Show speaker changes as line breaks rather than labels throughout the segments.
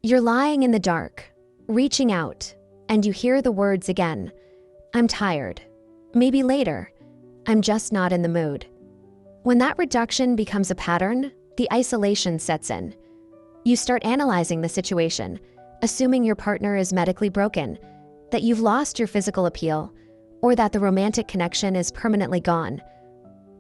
You're lying in the dark, reaching out, and you hear the words again. I'm tired. Maybe later. I'm just not in the mood. When that reduction becomes a pattern, the isolation sets in. You start analyzing the situation, assuming your partner is medically broken, that you've lost your physical appeal, or that the romantic connection is permanently gone.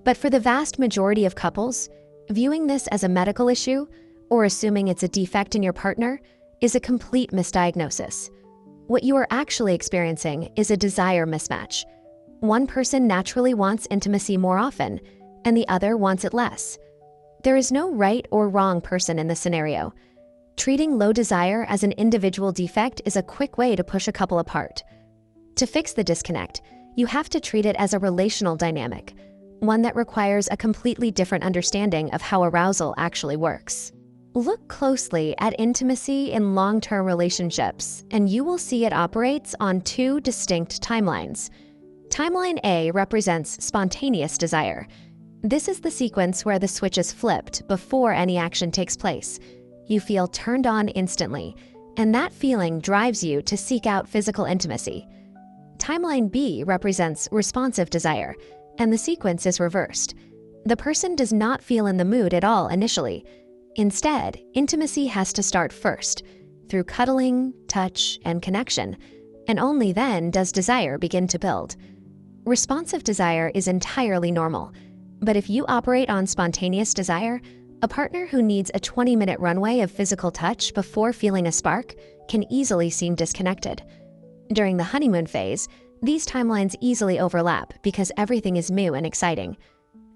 But for the vast majority of couples, viewing this as a medical issue or assuming it's a defect in your partner is a complete misdiagnosis. What you are actually experiencing is a desire mismatch. One person naturally wants intimacy more often, and the other wants it less. There is no right or wrong person in this scenario. Treating low desire as an individual defect is a quick way to push a couple apart. To fix the disconnect, you have to treat it as a relational dynamic, one that requires a completely different understanding of how arousal actually works. Look closely at intimacy in long-term relationships, and you will see it operates on two distinct timelines. Timeline A represents spontaneous desire. This is the sequence where the switch is flipped before any action takes place. You feel turned on instantly, and that feeling drives you to seek out physical intimacy. Timeline B represents responsive desire, and the sequence is reversed. The person does not feel in the mood at all initially. Instead, intimacy has to start first, through cuddling, touch, and connection, and only then does desire begin to build. Responsive desire is entirely normal, but if you operate on spontaneous desire, a partner who needs a 20-minute runway of physical touch before feeling a spark can easily seem disconnected. During the honeymoon phase, these timelines easily overlap because everything is new and exciting.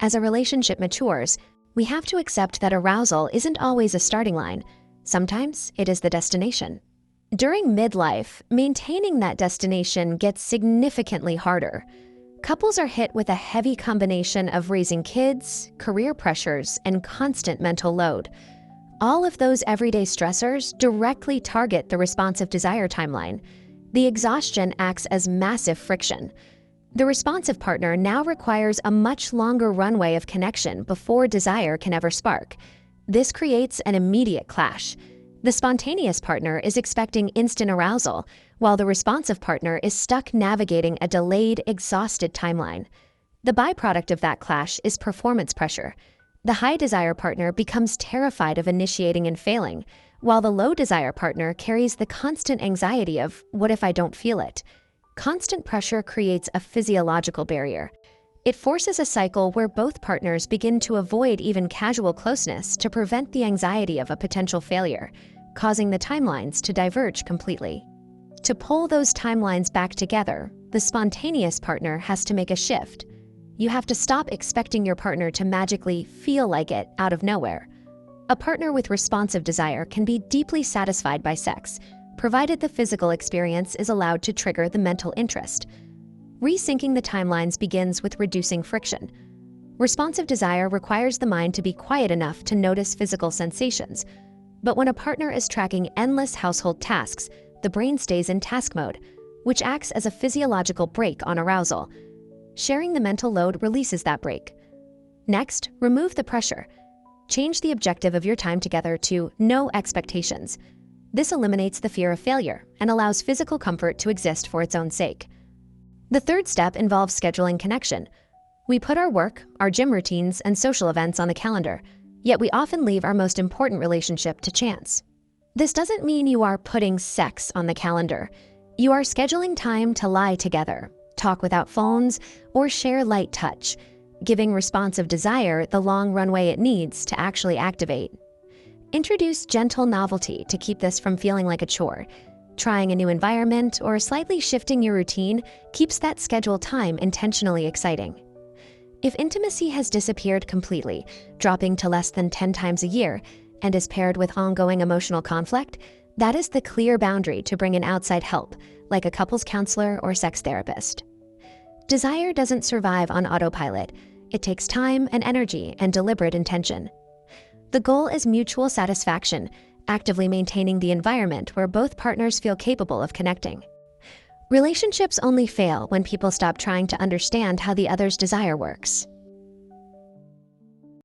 As a relationship matures, we have to accept that arousal isn't always a starting line. Sometimes it is the destination. During midlife, maintaining that destination gets significantly harder. Couples are hit with a heavy combination of raising kids, career pressures, and constant mental load. All of those everyday stressors directly target the responsive desire timeline. The exhaustion acts as massive friction. The responsive partner now requires a much longer runway of connection before desire can ever spark. This creates an immediate clash. The spontaneous partner is expecting instant arousal, while the responsive partner is stuck navigating a delayed, exhausted timeline. The byproduct of that clash is performance pressure. The high desire partner becomes terrified of initiating and failing, while the low desire partner carries the constant anxiety of, what if I don't feel it? Constant pressure creates a physiological barrier. It forces a cycle where both partners begin to avoid even casual closeness to prevent the anxiety of a potential failure, causing the timelines to diverge completely. To pull those timelines back together, the spontaneous partner has to make a shift. You have to stop expecting your partner to magically feel like it out of nowhere. A partner with responsive desire can be deeply satisfied by sex, provided the physical experience is allowed to trigger the mental interest. Resyncing the timelines begins with reducing friction. Responsive desire requires the mind to be quiet enough to notice physical sensations. But when a partner is tracking endless household tasks, the brain stays in task mode, which acts as a physiological brake on arousal. Sharing the mental load releases that brake. Next, remove the pressure. Change the objective of your time together to no expectations. This eliminates the fear of failure and allows physical comfort to exist for its own sake. The third step involves scheduling connection. We put our work, our gym routines, and social events on the calendar, yet we often leave our most important relationship to chance. This doesn't mean you are putting sex on the calendar. You are scheduling time to lie together, talk without phones, or share light touch, giving responsive desire the long runway it needs to actually activate. Introduce gentle novelty to keep this from feeling like a chore. Trying a new environment or slightly shifting your routine keeps that scheduled time intentionally exciting. If intimacy has disappeared completely, dropping to less than 10 times a year, and is paired with ongoing emotional conflict, that is the clear boundary to bring in outside help, like a couples counselor or sex therapist. Desire doesn't survive on autopilot. It takes time and energy and deliberate intention. The goal is mutual satisfaction, actively maintaining the environment where both partners feel capable of connecting. Relationships only fail when people stop trying to understand how the other's desire works.